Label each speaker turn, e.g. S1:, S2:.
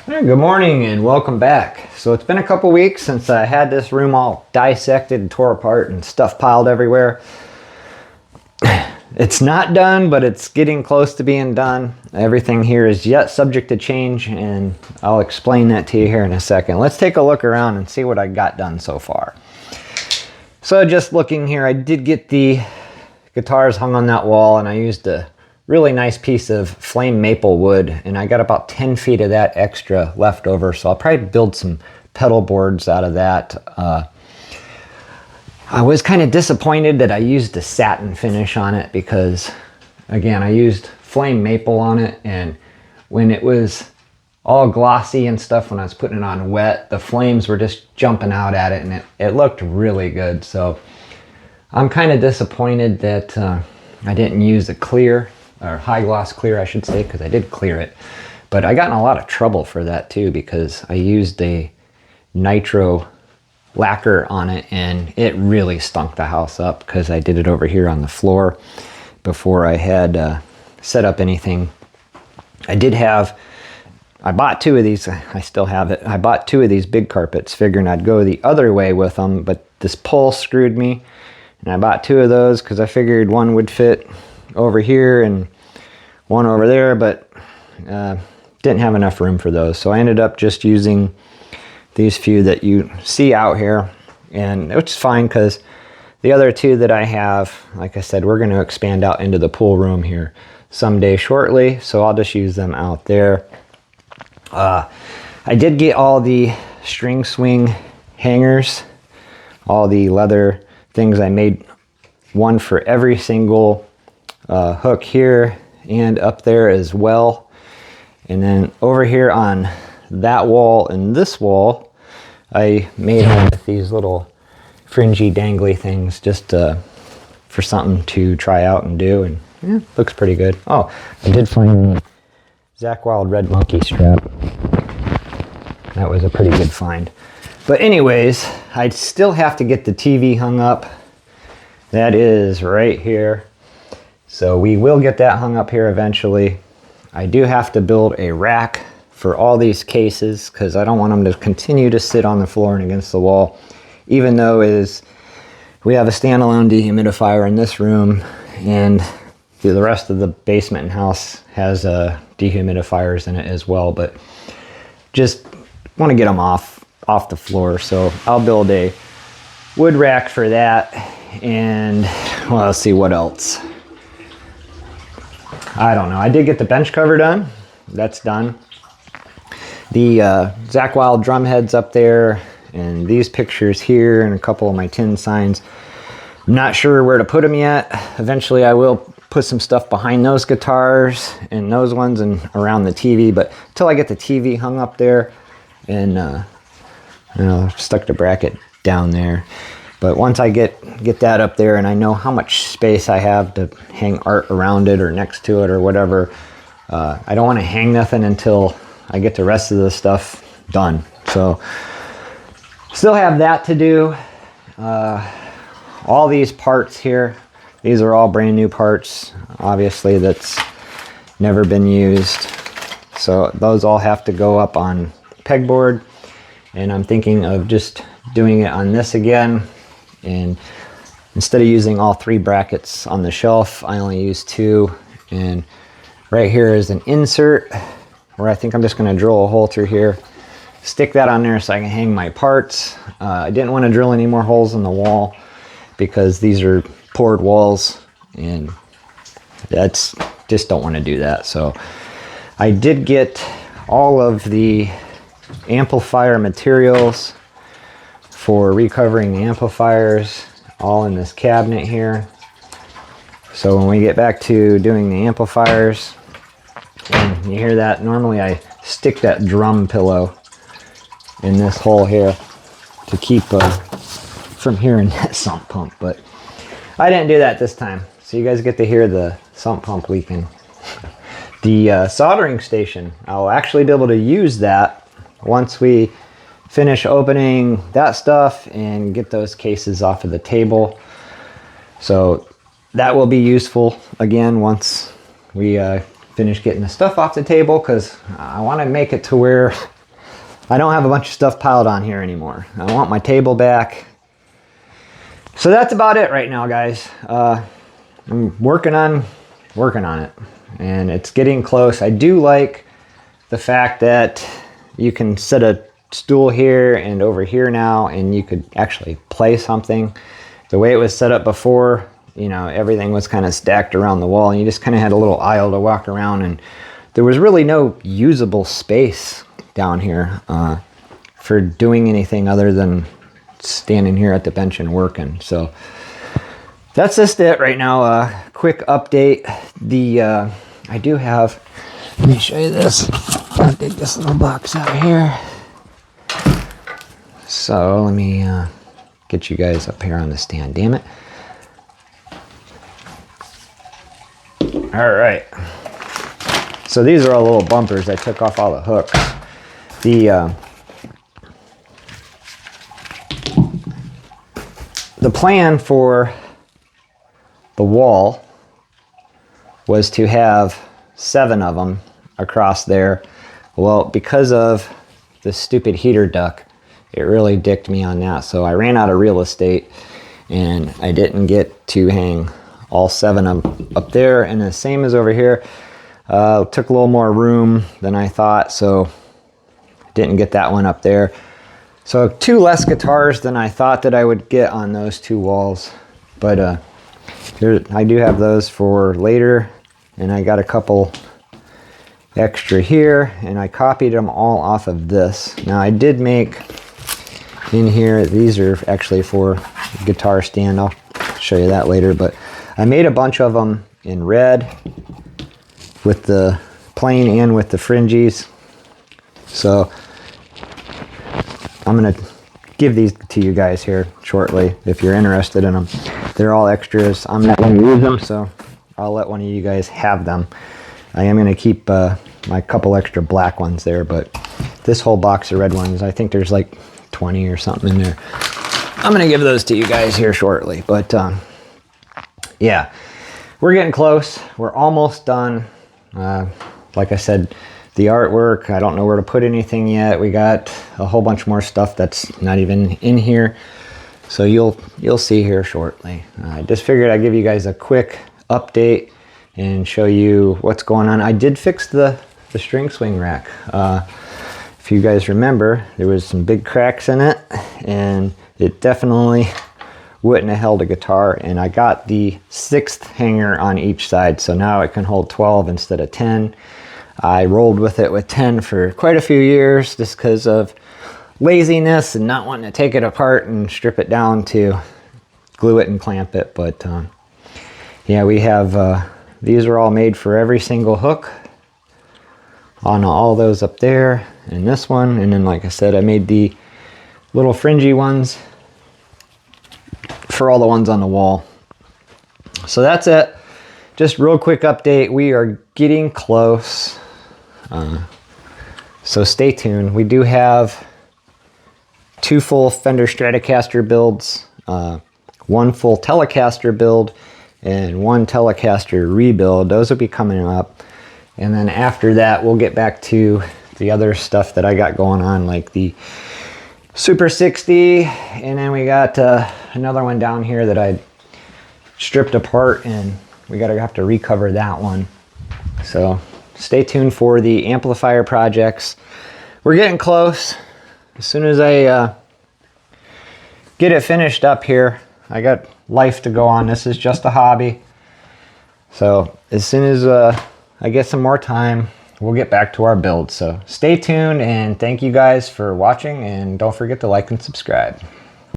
S1: Hey, good morning and welcome back. So it's been a couple weeks since I had this room all dissected and tore apart and stuff piled everywhere. It's not done, but it's getting close to being done. Everything here is yet subject to change, and I'll explain that to you here in a second. Let's take a look around and see what I got done so far. So just looking here, I did get the guitars hung on that wall, and I used a really nice piece of flame maple wood, and I got about 10 feet of that extra left over, so I'll probably build some pedal boards out of that. I was kind of disappointed that I used a satin finish on it because, again, I used flame maple on it, and when it was all glossy and stuff, when I was putting it on wet, the flames were just jumping out at it, and it looked really good. So I'm kind of disappointed that I didn't use a clear, or high gloss clear I should say, because I did clear it. But I got in a lot of trouble for that too, because I used a nitro lacquer on it, and it really stunk the house up because I did it over here on the floor before I had set up anything. I bought two of these, I still have it. I bought two of these big carpets figuring I'd go the other way with them, but this pole screwed me, and I bought two of those because I figured one would fit over here and one over there, but didn't have enough room for those. So I ended up just using these few that you see out here, and which is fine because the other two that I have, like I said, we're going to expand out into the pool room here someday shortly, so I'll just use them out there. I did get all the string swing hangers, all the leather things. I made one for every single hook here and up there as well. And then over here on that wall and this wall, I made them with these little fringy dangly things just for something to try out and do, and yeah, looks pretty good. Oh, I did find the Zach Wild red monkey strap. That was a pretty good find. But anyways, I still have to get the TV hung up. That is right here. So we will get that hung up here eventually. I do have to build a rack for all these cases because I don't want them to continue to sit on the floor and against the wall, even though we have a standalone dehumidifier in this room, and the rest of the basement and house has dehumidifiers in it as well, but just want to get them off the floor. So I'll build a wood rack for that, and well, let's see what else. I don't know. I did get the bench cover done. That's done. The Zach Wild drum heads up there, and these pictures here, and a couple of my tin signs. I'm not sure where to put them yet. Eventually I will put some stuff behind those guitars and those ones and around the TV, but until I get the TV hung up there and stuck the bracket down there. But once I get that up there and I know how much space I have to hang art around it or next to it or whatever, I don't want to hang nothing until I get the rest of the stuff done. So still have that to do. All these parts here, these are all brand new parts, obviously, that's never been used. So those all have to go up on pegboard, and I'm thinking of just doing it on this again. And instead of using all three brackets on the shelf, I only use two. And right here is an insert where I think I'm just going to drill a hole through here, stick that on there so I can hang my parts. I didn't want to drill any more holes in the wall because these are poured walls, and that's just don't want to do that. So I did get all of the amplifier materials for recovering the amplifiers all in this cabinet here. So when we get back to doing the amplifiers, and you hear that, normally I stick that drum pillow in this hole here to keep from hearing that sump pump, but I didn't do that this time, so you guys get to hear the sump pump leaking. The soldering station, I'll actually be able to use that once we finish opening that stuff and get those cases off of the table. So that will be useful again once we finish getting the stuff off the table, because I want to make it to where I don't have a bunch of stuff piled on here anymore. I want my table back. So that's about it right now, guys. I'm working on it, and it's getting close. I do like the fact that you can set a stool here and over here now, and you could actually play something. The way it was set up before, you know, everything was kind of stacked around the wall, and you just kind of had a little aisle to walk around, and there was really no usable space down here for doing anything other than standing here at the bench and working. So that's just it right now. Quick update. I do have, let me show you this. I'll dig this little box out here. So let me get you guys up here on the stand, damn it. All right. So these are all little bumpers. I took off all the hooks. The plan for the wall was to have 7 of them across there. Well, because of the stupid heater duct, it really dicked me on that. So I ran out of real estate, and I didn't get to hang all 7 of them up there. And the same as over here. Took a little more room than I thought, so didn't get that one up there. So 2 less guitars than I thought that I would get on those 2 walls. But here, I do have those for later, and I got a couple extra here, and I copied them all off of this. Now I did make in here, these are actually for guitar stand. I'll show you that later, but I made a bunch of them in red with the plain and with the fringies. So I'm gonna give these to you guys here shortly if you're interested in them. They're all extras. I'm not gonna use them, so I'll let one of you guys have them. I am gonna keep my couple extra black ones there, but this whole box of red ones, I think there's like 20 or something in there. I'm gonna give those to you guys here shortly, but yeah, we're getting close. We're almost done. Like I said, the artwork, I don't know where to put anything yet. We got a whole bunch more stuff that's not even in here. So you'll see here shortly. I just figured I'd give you guys a quick update and show you what's going on. I did fix the string swing rack. If you guys remember, there was some big cracks in it, and it definitely wouldn't have held a guitar, and I got the 6th hanger on each side, so now it can hold 12 instead of 10. I rolled with it with 10 for quite a few years just because of laziness and not wanting to take it apart and strip it down to glue it and clamp it. But yeah, we have these are all made for every single hook on all those up there and this one, and then like I said, I made the little fringy ones for all the ones on the wall. So that's it. Just real quick update. We are getting close. So stay tuned. We do have 2 full Fender Stratocaster builds, 1 full Telecaster build, and 1 Telecaster rebuild. Those will be coming up. And then after that, we'll get back to the other stuff that I got going on, like the Super 60, and then we got another one down here that I stripped apart, and we have to recover that one. So stay tuned for the amplifier projects. We're getting close. As soon as I get it finished up here, I got life to go on. This is just a hobby. So as soon as I get some more time, we'll get back to our build. So stay tuned, and thank you guys for watching, and don't forget to like and subscribe.